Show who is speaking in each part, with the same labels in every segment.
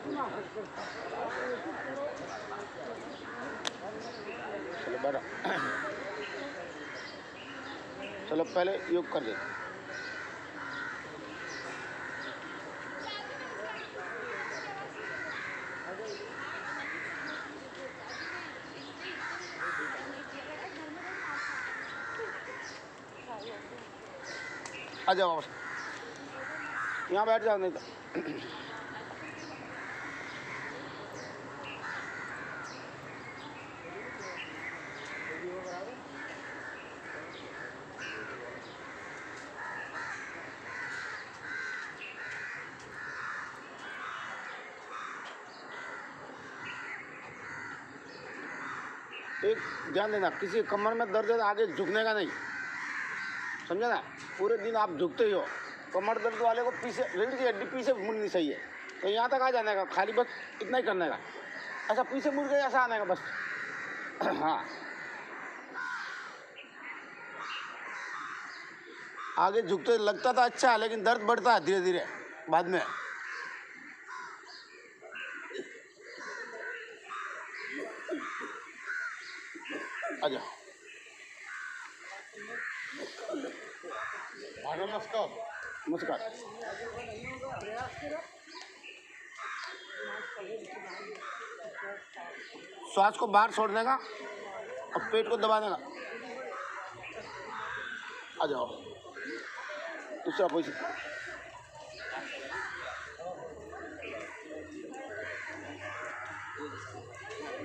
Speaker 1: चलो बैठो। चलो पहले योग कर देते। आ जाओ वापस, यहाँ बैठ जाओ नहीं तो। एक ध्यान देना, किसी कमर में दर्द है तो आगे झुकने का नहीं, समझा ना। पूरे दिन आप झुकते ही हो, कमर दर्द वाले को पीछे, रीढ़ की हड्डी पीछे मुड़नी चाहिए, तो यहाँ तक आ जाने का, खाली बस इतना ही करने का, ऐसा पीछे मुड़ के ऐसा आने का बस। हाँ, आगे झुकते लगता था अच्छा, लेकिन दर्द बढ़ता है धीरे धीरे बाद में। आ जाओ। नमस्कार। नमस्कार। श्वास को बाहर छोड़ने का और पेट को दबाने का। आ जाओ, दूसरा पोजीशन।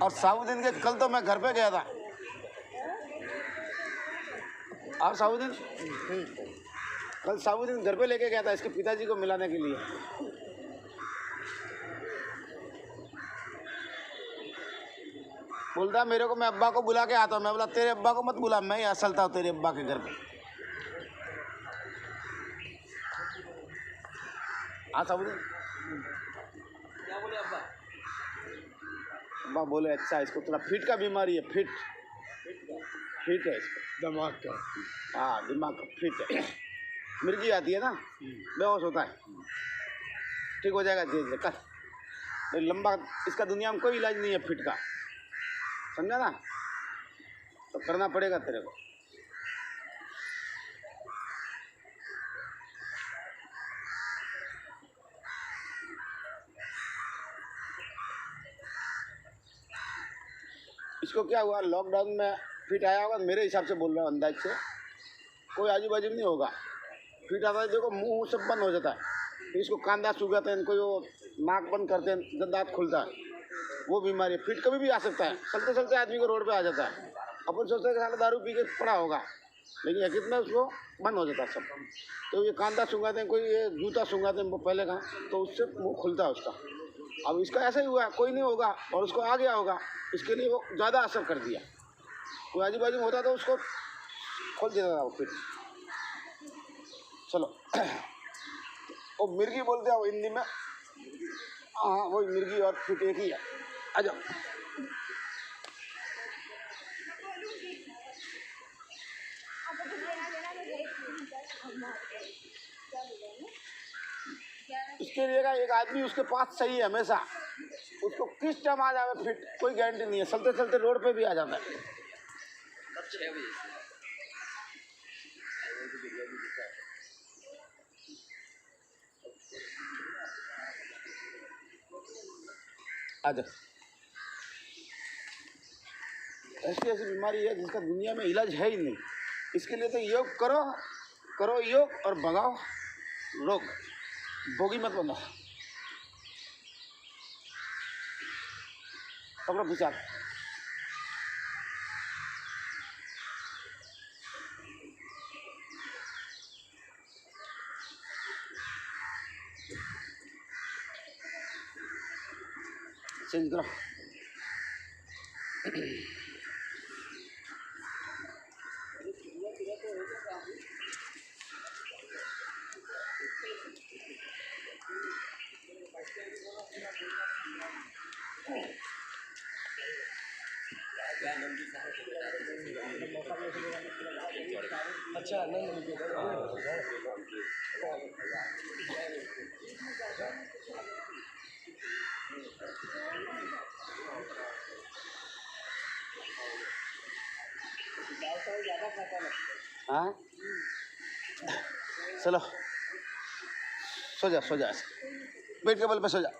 Speaker 1: और साबुद्दीन के कल तो मैं घर पे गया था, और साबुद्दीन कल साबुद्दीन घर पे लेके गया था इसके पिताजी को मिलाने के लिए। बोलता मेरे को, मैं अब्बा को बुला के आता हूँ। मैं बोला तेरे अब्बा को मत बुला, मैं यहाँ चलता हूँ तेरे अब्बा के घर पे। हाँ साबुद्दीन, क्या बोले अब्बा? अब्बा बोले अच्छा इसको थोड़ा फिट का बीमारी है, फिट है इसको, दिमाग का। हाँ दिमाग का फिट है, मिर्गी आती है ना, बेहोश होता है, ठीक हो जाएगा धीरे धीरे कर। लंबा इसका दुनिया में कोई इलाज नहीं है फिट का, समझा ना, तो करना पड़ेगा तेरे को। इसको क्या हुआ, लॉकडाउन में फिट आया होगा, मेरे हिसाब से बोल रहा हूँ अंदाज से, कोई आजू बाजू नहीं होगा। फिट आता है, देखो मुंह सब बंद हो जाता है, फिर इसको कांदा सूखाते हैं, कोई वो नाक बंद करते हैं जब दांत खुलता है, वो बीमारी। फिट कभी भी आ सकता है, चलते चलते आदमी को रोड पे आ जाता है। अपन सोचते हैं कि साला दारू पी के पड़ा होगा, लेकिन हकीकत में उसको बंद हो जाता है सब। तो ये कांदा सूंघाते हैं, कोई ये जूता सूंघाते हैं वो पहले का, तो उससे मुँह खुलता है उसका। अब इसका ऐसा ही हुआ, कोई नहीं होगा और उसको आ गया होगा, इसके लिए वो ज़्यादा असर कर दिया। कोई आजू बाजू में होता तो उसको खोल देता था वो फिट। चलो वो मिर्गी बोलते हैं वो हिंदी में, हाँ वही मिर्गी और फिट एक ही है। आ जाओ। इसके लिए का एक आदमी उसके पास सही है हमेशा, उसको किस टाइम आ जाए फिट कोई गारंटी नहीं है, चलते चलते रोड पे भी आ जाता है। आ जाओ। ऐसी ऐसी बीमारी है जिसका दुनिया में इलाज है ही नहीं, इसके लिए तो योग करो योग और भगाओ रोग, भोगी मत बनो। पकड़ो विचार। चेंज करो। अच्छा नहीं हाँ चलो सो जा सो जा, बेड के बल पे सो जा।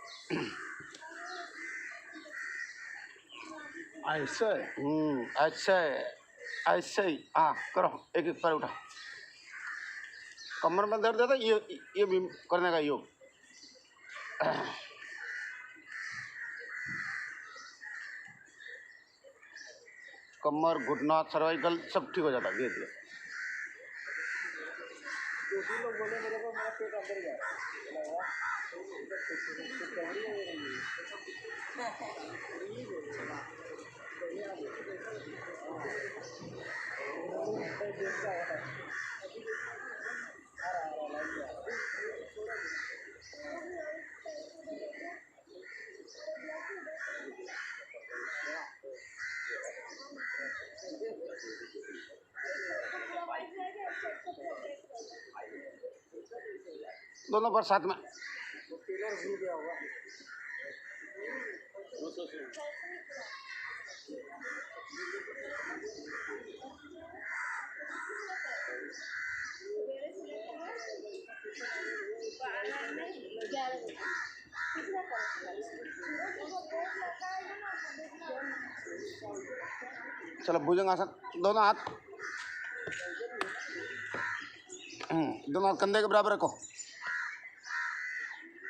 Speaker 1: ऐसे ऐसे ऐसे ही हाँ करो, एक एक पैर उठा। कमर में दर्द है तो ये भी करने का योग। कमर घुटना सर्वाइकल सब ठीक हो जाता है धीरे धीरे। लोग बोले मेरे को मेरा पेट अंदर गया। दोनों पर साथ में चलो भुजंगासन, दोनों हाथ दोनों हाथ कंधे के बराबर रखो।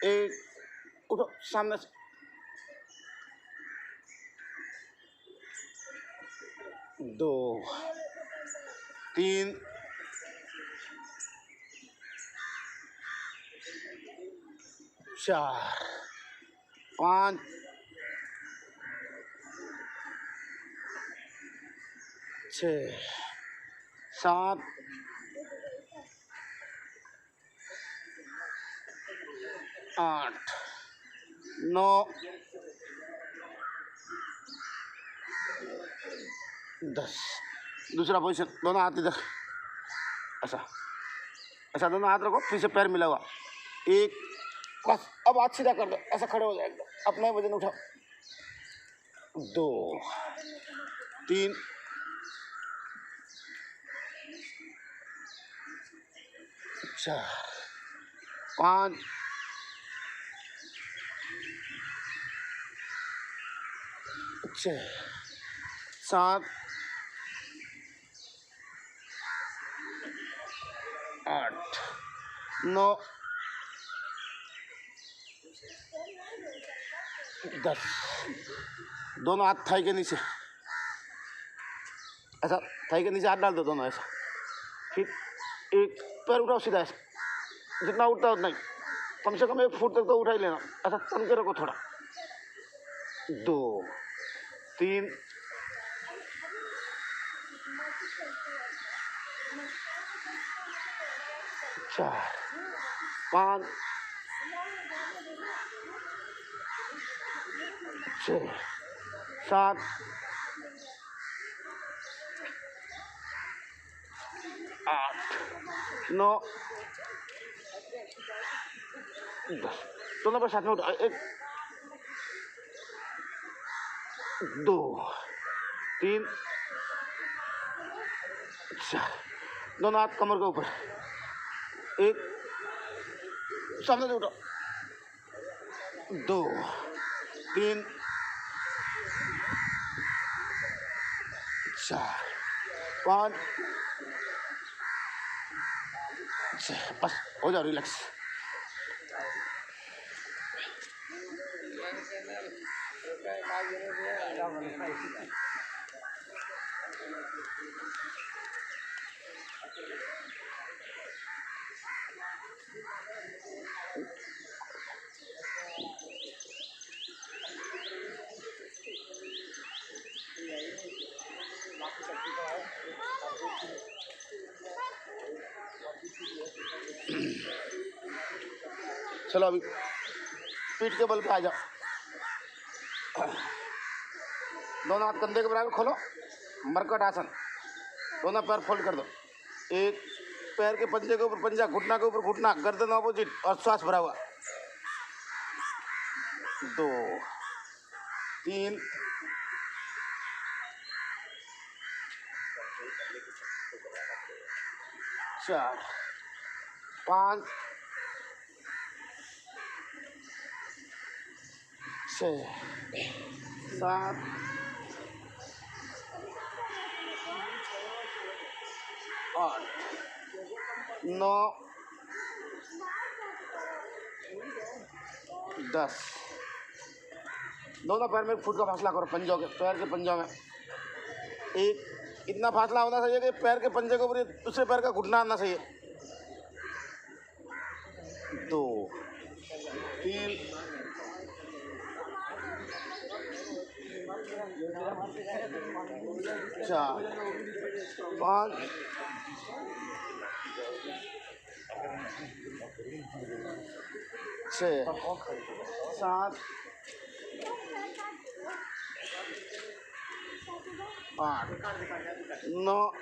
Speaker 1: एक उठो सामने से, 2 3 4 5 6 7 8 9 10। दूसरा पोजीशन, दोनों हाथ इधर ऐसा ऐसा, दोनों हाथ रखो, फिर से पैर मिला हुआ। एक बस, अब हाथ सीधा कर दो, ऐसा खड़े हो जाएगा, अपना वजन उठाओ। 2 3 4 5 6 7 8 9 10। दोनों हाथ थाई के नीचे ऐसा, थाई के नीचे हाथ डाल दो दोनों ऐसा। फिर एक पैर उठाओ सीधा ऐसा, जितना उठता है उतना ही, कम से कम 1 फुट तक तो उठा ही लेना। ऐसा तन के रखो थोड़ा। 2 3 4 5 6 7 8 9 10। दोनों पर साथ में उठा, 1 2 3 4। दोनों हाथ कमर के ऊपर, एक सामने से उठो। 2 3 4 5 6। बस हो जाओ, रिलैक्स। चलो अभी पीठ के बल पे आ जाओ, दोनों हाथ कंधे के बराबर खोलो, मरकट आसन। दोनों पैर फोल्ड कर दो, एक पैर के पंजे के ऊपर पंजा, घुटना के ऊपर घुटना, गर्दन ऑपोजिट और श्वास भरा हुआ। 2 3 4 5 6 7 8 9 10। दोनों पैर में 1 फुट का फासला करो, पंजों के, पैर के पंजों में एक इतना फासला होना चाहिए कि पैर के पंजे के ऊपर दूसरे पैर का घुटना आना चाहिए। 2 3 4 5 6 7 8 9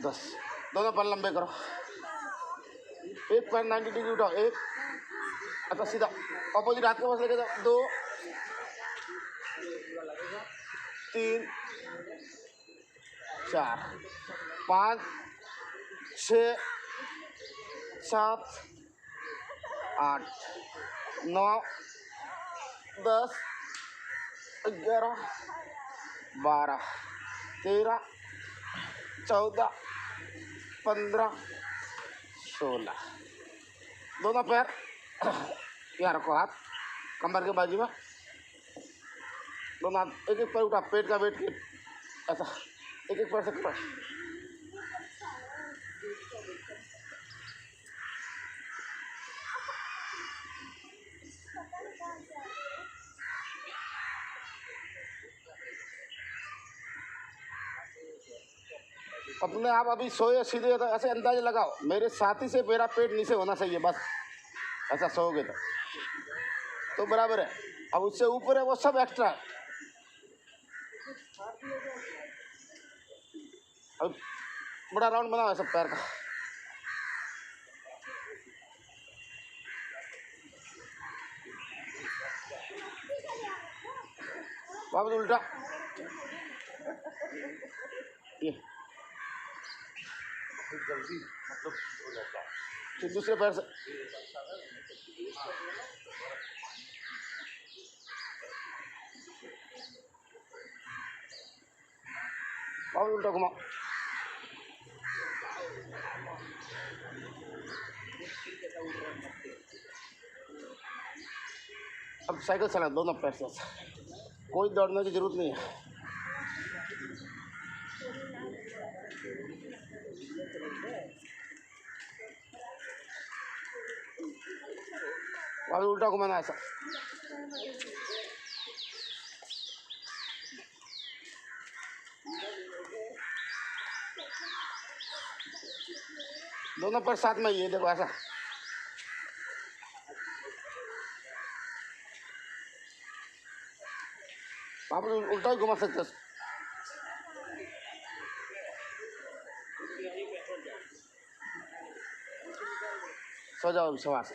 Speaker 1: 10। दोनों पैर लंबे करो, एक पैर 90 डिग्री उठाओ, एक अच्छा सीधा ऑपोजिट हाथ के पास लेके जाओ। 2 3 4 5 6 7 8 9 10 11 12 13 14 15 16। दोनों पैर यहाँ रखो, हाथ कमर के बाजू में, दोनों हाथ एक एक पैर उठा, पेट का वेट के ऐसा एक एक पैर से करो। अपने आप अभी सोए सीधे तो ऐसे अंदाजा लगाओ, मेरे साथी से मेरा पेट नीचे होना चाहिए, बस ऐसा सोओगे तो बराबर है। अब उससे ऊपर है वो सब एक्स्ट्रा है। अब बड़ा राउंड बनाओ सब पैर का, वापस उल्टा, ये जल्दी मतलब हो जाता है। फिर दूसरे पैर से वापस उल्टा घुमाओ। अब साइकिल चला दोनों पैर से, कोई दौड़ने की जरूरत नहीं है। वापस उल्टा घुमाना ऐसा, दोनों पैर साथ में, ये देखो ऐसा। वापस उल्टा ही घुमा सकते हो। सो जाओ अभी सवार से।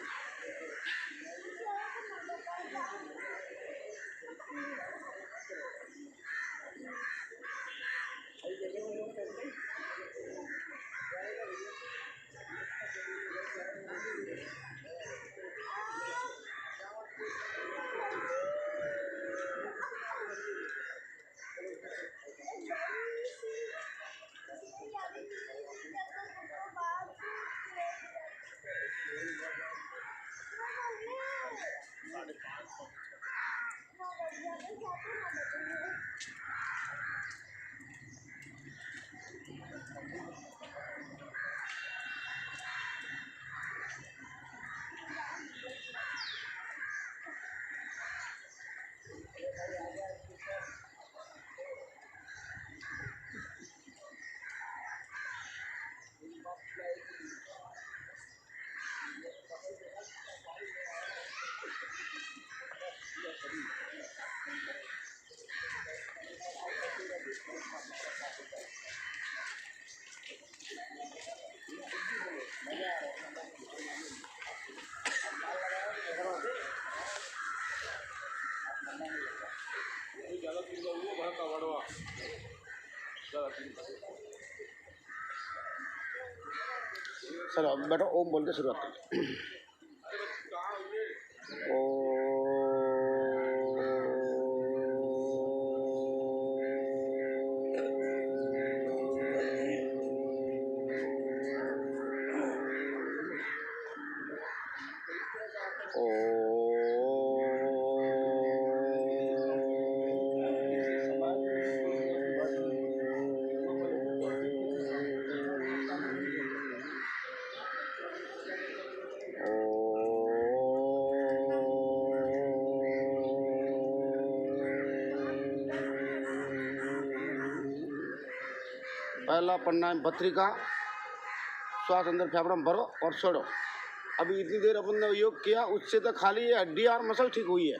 Speaker 1: सर अब बैठो, ओम बोल के शुरुआत करें। ओ पहला प्राणायाम भस्त्रिका, श्वास अंदर फेफड़ों में भरो और छोड़ो। अभी इतनी देर अपन ने योग किया, उससे तो खाली ये हड्डी और मसल ठीक हुई है।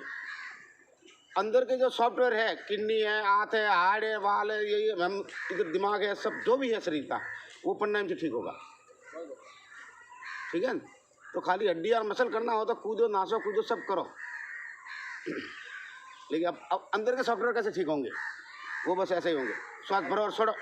Speaker 1: अंदर के जो सॉफ्टवेयर है, किडनी है, आंत है, हार्ट है, वाल है, ये हम इधर दिमाग है, सब जो भी है शरीर का, वो प्राणायाम से ठीक होगा। ठीक है, तो खाली हड्डी और मसल करना हो तो कूदो, नाचो, कूदो, सब करो। लेकिन अब अंदर के सॉफ्टवेयर कैसे ठीक होंगे? वो बस ऐसे ही होंगे। श्वास भरो और छोड़ो।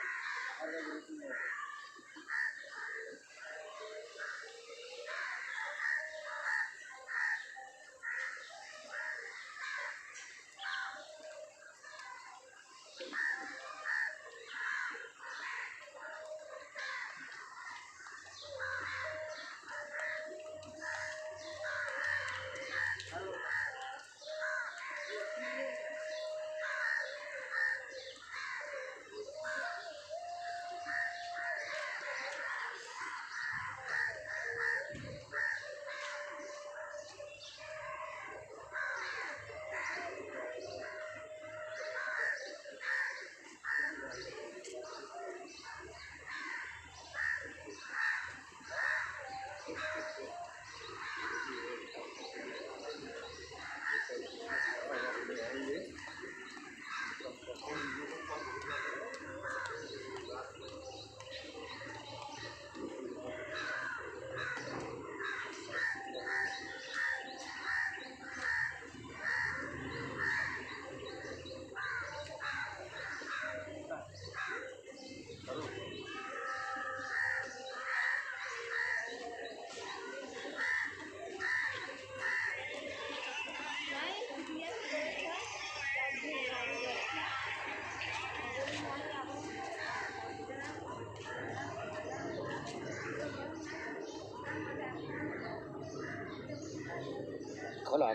Speaker 1: खोला,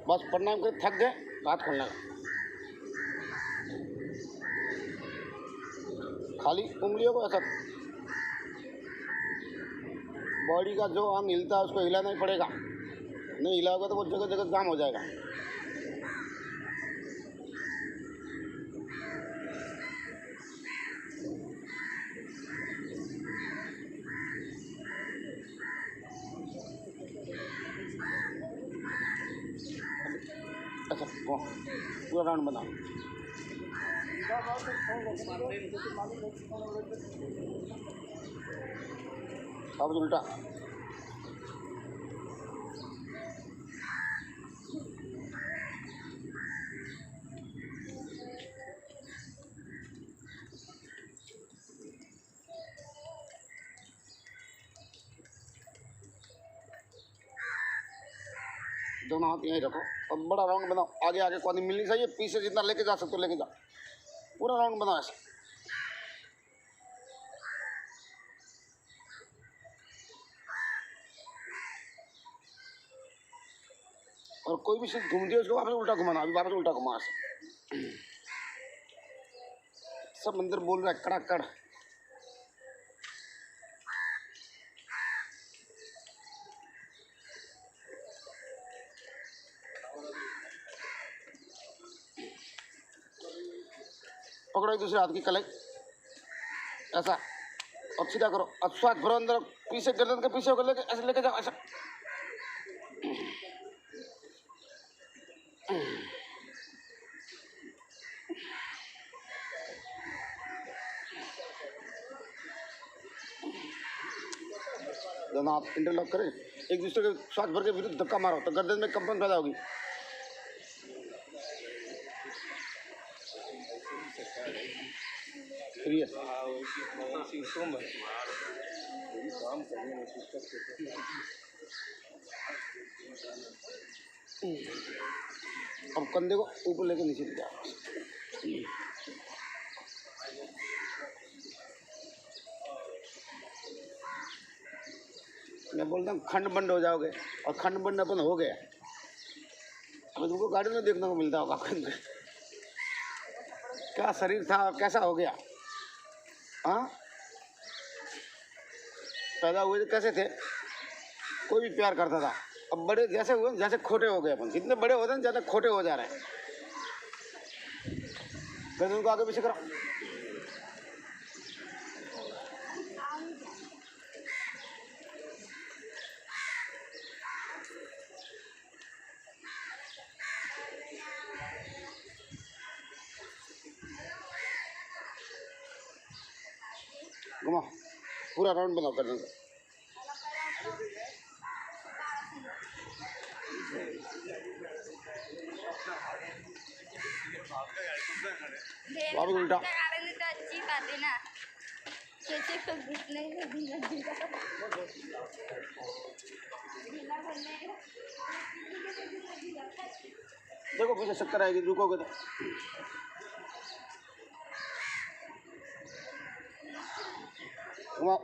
Speaker 1: बस प्राणायाम कर थक गए, हाथ खोलने का, खाली उंगलियों को ऐसा, बॉडी का जो अंग हिलता है उसको हिलाना ही पड़ेगा। नहीं हिलाओगे तो वो जगह जगह जाम हो जाएगा। ऐसा पूरा राउंड बनाओ। अब उल्टा, दोनों हाथ यहीं रखो। अब बड़ा राउंड बनाओ, आगे आगे कोई मिलनी चाहिए, पीछे जितना लेके जा सकते हो लेके जाओ, पूरा राउंड बनाओ ऐसे। और कोई भी चीज घूमती है उसको वापस उल्टा घुमाना, अभी वापस उल्टा घुमा ऐसे। सब अंदर बोल रहा है कड़ाकड़। पकड़ो एक दूसरे हाथ की कलाई ऐसा और सीधा करो। अब श्वास भरो अंदर, पीछे गर्दन के पीछे होकर लेके ऐसे लेके जाओ ऐसा। दोनों हाथ इंटरलॉक करें, एक दूसरे के श्वास भर के विरुद्ध धक्का मारो तो गर्दन में कंपन पैदा होगी। सीरियस। अब कंधे को ऊपर लेके नीचे ले जाओ। मैं बोलता हूँ खंड बंड हो जाओगे, और खंड बंड अपन हो गया। अब तुमको गाड़ी में देखने को मिलता होगा क्या शरीर था और कैसा हो गया। हाँ, पैदा हुए तो कैसे थे, कोई भी प्यार करता था। अब बड़े जैसे हुए जैसे खोटे हो गए अपन, जितने बड़े होते हैं ज़्यादा खोटे हो जा रहे हैं। फिर उनको आगे पीछे करो। घुमा, पूरा राउंड बनाओ कर देंगे। वापस उल्टा।
Speaker 2: अच्छी बात है ना, सोचे तो घुटने में ढीला ढीला
Speaker 1: देखो पीछे चक्कर आएगी, रुकोगे तो। घुमाओ।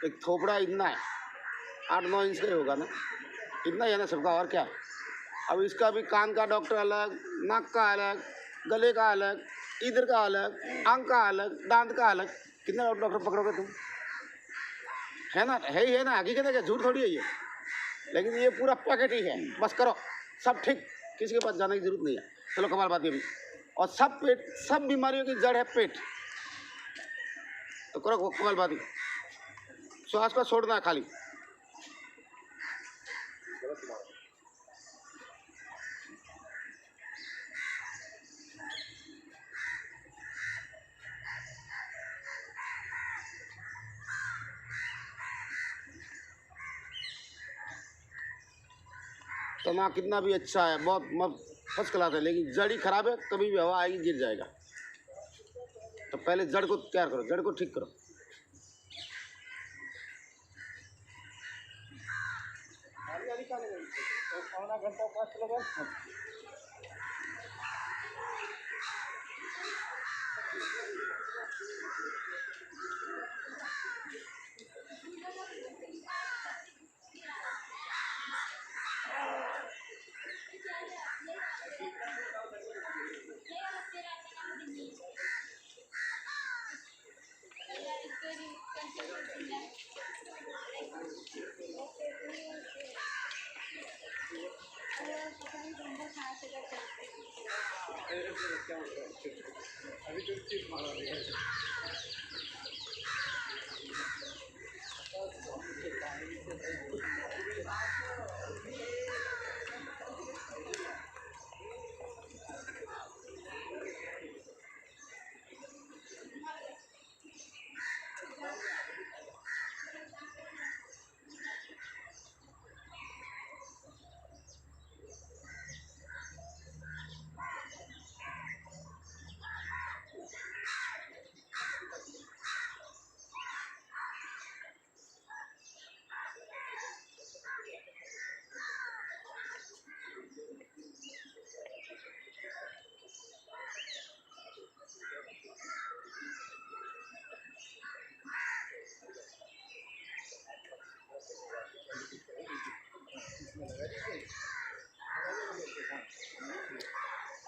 Speaker 1: एक थोपड़ा इतना है, 8-9 इंच का ही होगा ना, इतना ही है ना सबका, और क्या। अब इसका भी कान का डॉक्टर अलग, नाक का अलग, गले का अलग, इधर का अलग, आंख का अलग, दांत का अलग। कितने डॉक्टर पकड़ोगे तुम, है ना, है ही है ना, हकीकत है, क्या झूठ थोड़ी है ये। लेकिन ये पूरा पैकेट ही है, बस करो सब ठीक, किसी के पास जाने की जरूरत नहीं है। चलो कपालभाति अभी, और सब पेट, सब बीमारियों की जड़ है पेट, तो करो कपालभाति। श्वास को छोड़ना है खाली। तना कितना भी अच्छा है, बहुत फर्स्ट क्लास है, लेकिन जड़ ही खराब है, कभी भी हवा आएगी गिर जाएगा। तो पहले जड़ को तैयार करो, जड़ को ठीक करो। पौना घंटा 5 किलोमीटर।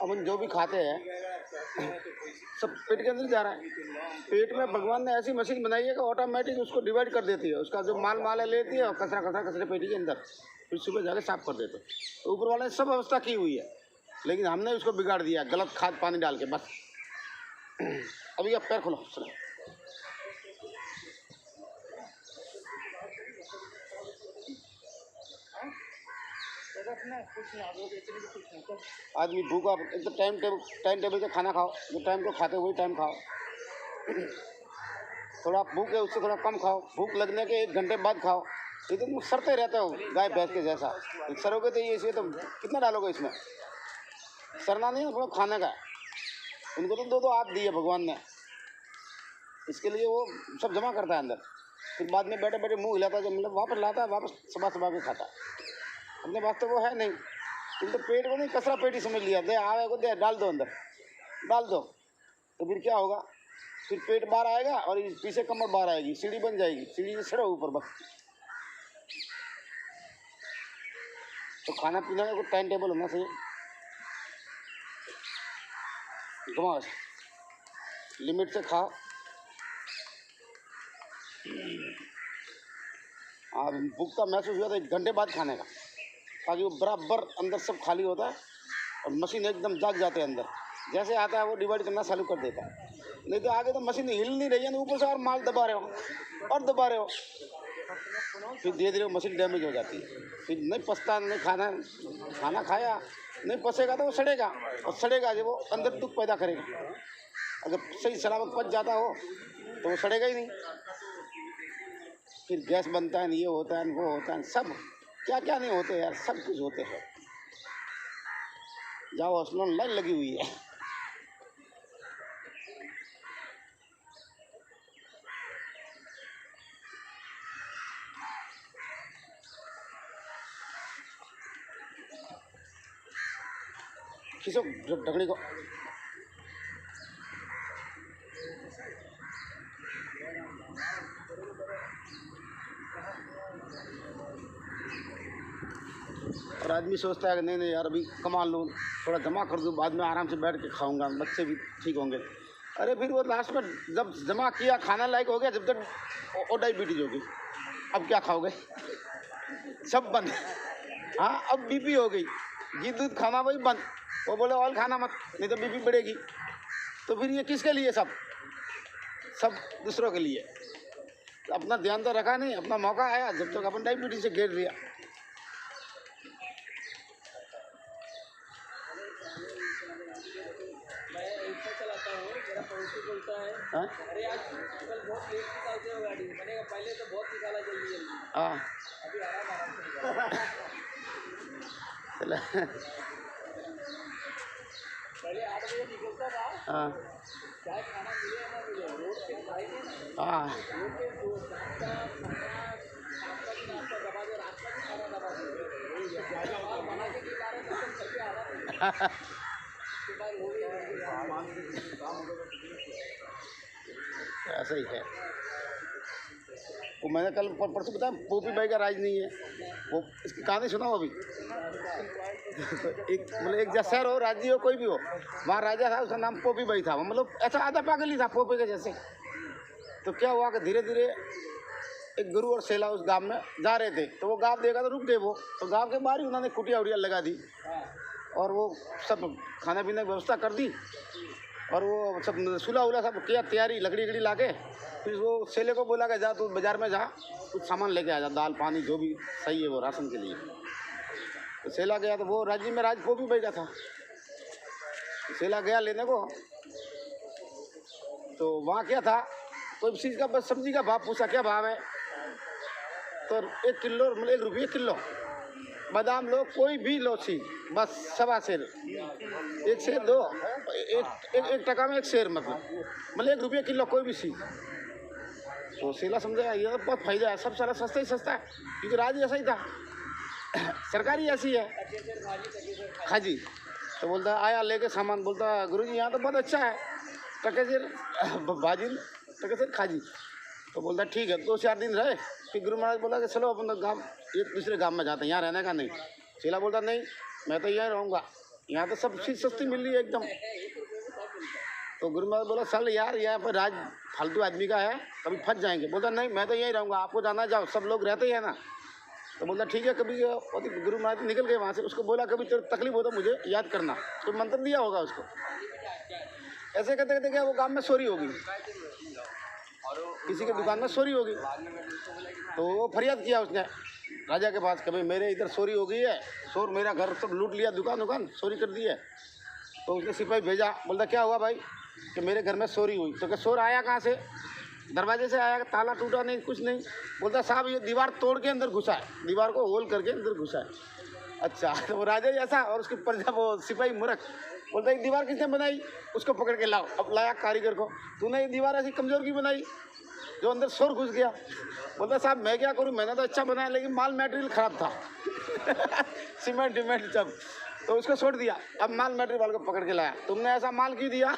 Speaker 1: अपन जो भी खाते हैं सब पेट के अंदर जा रहा है। पेट में भगवान ने ऐसी मशीन बनाई है कि ऑटोमेटिक उसको डिवाइड कर देती है, उसका जो माल माल है लेती है और कचरा कचरा कचरे पेटी के अंदर, फिर सुबह जाके साफ कर देते। तो ऊपर वाले ने सब व्यवस्था की हुई है, लेकिन हमने उसको बिगाड़ दिया गलत खाद पानी डाल के बस। अभी आप पैर खोलो, चलो। आदमी भूखा, एक तो टाइम टेबल से खाना खाओ, जो टाइम को खाते वही टाइम खाओ। थोड़ा भूख है उससे थोड़ा कम खाओ, भूख लगने के 1 घंटे बाद खाओ। ये तो तुम सरते रहते हो गाय भैंस के जैसा, सरोगे तो ये इसे तो कितना डालोगे इसमें, सरना नहीं है, थोड़ा खाने का। उनको तो 2-2 हाथ दिए भगवान ने, इसके लिए वो सब जमा करता है अंदर, फिर बाद में बैठे बैठे मुंह हिलाता है, जब मतलब वापस लाता है, वापस सबा के खाता है। अपने पास तो वो है नहीं, तुम तो पेट को नहीं कचरा पेट ही समझ लिया, दे आवे को दे डाल दो अंदर, डाल दो, तो फिर क्या होगा, फिर पेट बाहर आएगा और पीछे कमर बाहर आएगी, सीढ़ी बन जाएगी, सीढ़ी से चढ़ो ऊपर बस। तो खाना पीना का कुछ टाइम टेबल होना चाहिए। घुमाओ, लिमिट से खाओ। और भूख का महसूस हुआ तो 1 घंटे बाद खाने का, ताकि वो बराबर अंदर सब खाली होता है और मशीन एकदम जाग जाते हैं अंदर, जैसे आता है वो डिवाइड करना चालू कर देता है। नहीं तो आगे तो मशीन हिल नहीं रही है, ऊपर से और माल दबा रहे हो और दबा रहे हो, फिर धीरे धीरे मशीन डैमेज हो जाती है, फिर नहीं पचता, नहीं खाना खाया नहीं पचेगा तो वो सड़ेगा, और सड़ेगा जब वो अंदर दुख पैदा करेगा। अगर सही सलामत पच जाता हो तो वो सड़ेगा ही नहीं, फिर गैस बनता है, ये होता है वो होता है, सब क्या क्या नहीं होते यार, सब कुछ होते हैं। जाओ हॉस्पिटल लाइन लगी हुई है। खींचो ढकनी को। और आदमी सोचता है कि नहीं नहीं यार अभी कमा लूँ, थोड़ा जमा कर दूँ, बाद में आराम से बैठ के खाऊंगा, बच्चे भी ठीक होंगे। अरे फिर वो लास्ट में जब जमा किया, खाना लायक हो गया, जब तक और डायबिटीज होगी, अब क्या खाओगे, सब बंद। हाँ अब बीपी हो गई, घी दूध खाना वही बंद, वो बोले ऑयल खाना मत, नहीं तो बीपी बढ़ेगी। तो फिर ये किसके लिए, सब दूसरों के लिए। तो अपना ध्यान तो रखा नहीं, अपना मौका आया जब तक अपन डायबिटीज से घेर लिया। हाँ
Speaker 3: अरे आज कल बहुत लेट निकालते हो गाड़ी, मैंने कहा पहले तो बहुत निकाला जल्दी जल्दी,
Speaker 1: हाँ
Speaker 3: अभी आराम से निकाला।
Speaker 1: चला
Speaker 3: पहले 8 बजे निकलता था,
Speaker 1: हाँ
Speaker 3: चाहे खाना मिले ना मिले, रोड पे भाई ने
Speaker 1: हाँ
Speaker 3: रोड पे नाश्ता दबा दे, रात का भी खाना दबा दे, और बना के दिखा रहे थे, सब करके आ रहा था। उसके बाद हो
Speaker 1: ऐसा ही है। वो मैंने कल परसों बताया पोपी भाई का राज नहीं है, वो इसकी कहानी सुनाओ अभी। तो एक मतलब एक जैसा शहर हो, राज्य हो, कोई भी हो, वहाँ राजा था, उसका नाम पोपी भाई था, मतलब ऐसा आधा पागल ही था पोपी के जैसे। तो क्या हुआ कि धीरे धीरे एक गुरु और सेला उस गांव में जा रहे थे, तो वो गांव देखा तो रुक गए वो, तो गांव के बाहर ही उन्होंने कुटिया उटिया लगा दी और वो सब खाने पीने की व्यवस्था कर दी, और वो सब सुलह उला सब किया तैयारी, लकड़ी ला के। फिर वो सेले को बोला कि जा तू बाज़ार में जा, कुछ सामान लेके आ जा, दाल पानी जो भी सही है वो राशन के लिए। तो सेला गया, तो वो राज्य में राज पोपी भाई का था। सेला गया लेने को, तो वहाँ क्या था, कोई चीज़ का बस सब्जी का भाव पूछा, क्या भाव है, तो 1 किलो मतलब 1 रुपये किलो बादाम लो, कोई भी लो चीज, बस 1.25 सेर, 1 सेर दो, 1 टका में 1 सेर, मतलब 1 रुपये किलो कोई भी चीज। तो सेला समझा ये तो बहुत फायदा है, सब सारा सस्ता ही सस्ता है, क्योंकि राज्य ऐसा ही था, सरकारी ऐसी है। खाजी तो बोलता आया लेके सामान, बोलता गुरुजी यहाँ तो बहुत अच्छा है, टके सेर भाजी, टके सेर खाजी। तो बोलता ठीक है, 2-4 दिन रहे, फिर गुरु महाराज बोला कि चलो अपन गाँव एक दूसरे गांव में जाते हैं, यहाँ रहने का नहीं। सेला बोलता नहीं, मैं तो यहीं रहूँगा, यहाँ तो सब चीज़ सस्ती मिल रही है एकदम। तो गुरु महाराज बोला चल यार, यहाँ पर राज फालतू आदमी का है, कभी फंस जाएंगे। बोलता नहीं, मैं तो यहीं रहूँगा, आपको जाना जाओ, सब लोग रहते ही है ना। तो बोलता ठीक है, कभी गुरु महाराज निकल गए वहाँ से, उसको बोला कभी तो तकलीफ हो तो मुझे याद करना, तो मंत्र दिया होगा उसको। ऐसे कहते कहते क्या वो गाँव में चोरी होगी, किसी की दुकान में चोरी होगी, तो वो फरियाद किया उसने राजा के पास कि भाई मेरे इधर चोरी हो गई है, चोर मेरा घर सब लूट लिया, दुकान चोरी कर दी है। तो उसने सिपाही भेजा, बोलता क्या हुआ भाई कि मेरे घर में चोरी हुई। तो क्या चोर आया कहाँ से? दरवाजे से आया, ताला टूटा नहीं, कुछ नहीं। बोलता साहब ये दीवार तोड़ के अंदर घुसा है, दीवार को होल करके अंदर घुसा है। अच्छा, तो वो राजा ही ऐसा, और उसके प्रजा वो सिपाही मूर्ख, बोलता ये दीवार किसने बनाई? उसको पकड़ के लाओ। अब लाया कारीगर को, तूने ये दीवार ऐसी कमज़ोर की बनाई जो अंदर चोर घुस गया। बोलता साहब मैं क्या करूँ, मैंने तो अच्छा बनाया लेकिन माल मटेरियल ख़राब था सीमेंट विमेंट सब, तो उसको छोड़ दिया। अब माल मटेरियल वाले को पकड़ के लाया, तुमने ऐसा माल क्यों दिया?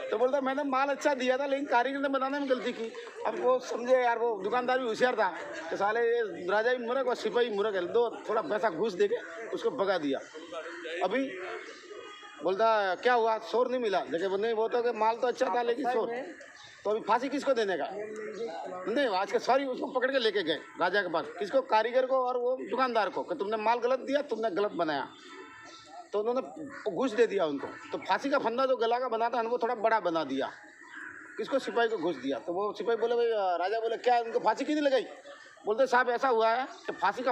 Speaker 1: तो बोलता मैंने माल अच्छा दिया था लेकिन कारीगर ने बनाने में गलती की। अब वो समझे यार, वो दुकानदार भी होशियार था कि साले ये राजा भी मूर्ख और सिपाही मूर्ख है, दो थोड़ा पैसा घूस दे के उसको भगा दिया। अभी बोलता क्या हुआ, चोर नहीं मिला? देखिए नहीं, वो तो कि माल तो अच्छा था लेकिन चोर। तो अभी फांसी किसको देने का? नहीं, आज के सॉरी उसको पकड़ के लेके गए राजा के पास, किसको? कारीगर को और वो दुकानदार को, कि तुमने माल गलत दिया, तुमने गलत बनाया। तो उन्होंने घूस दे दिया उनको। तो फांसी का फंदा जो गला का बना था वो थोड़ा बड़ा बना दिया। किसको? सिपाही को घूस दिया। तो वो सिपाही बोले भाई, राजा बोले क्या उनको फांसी क्यों नहीं लगाई? बोलते साहब ऐसा हुआ है कि फांसी का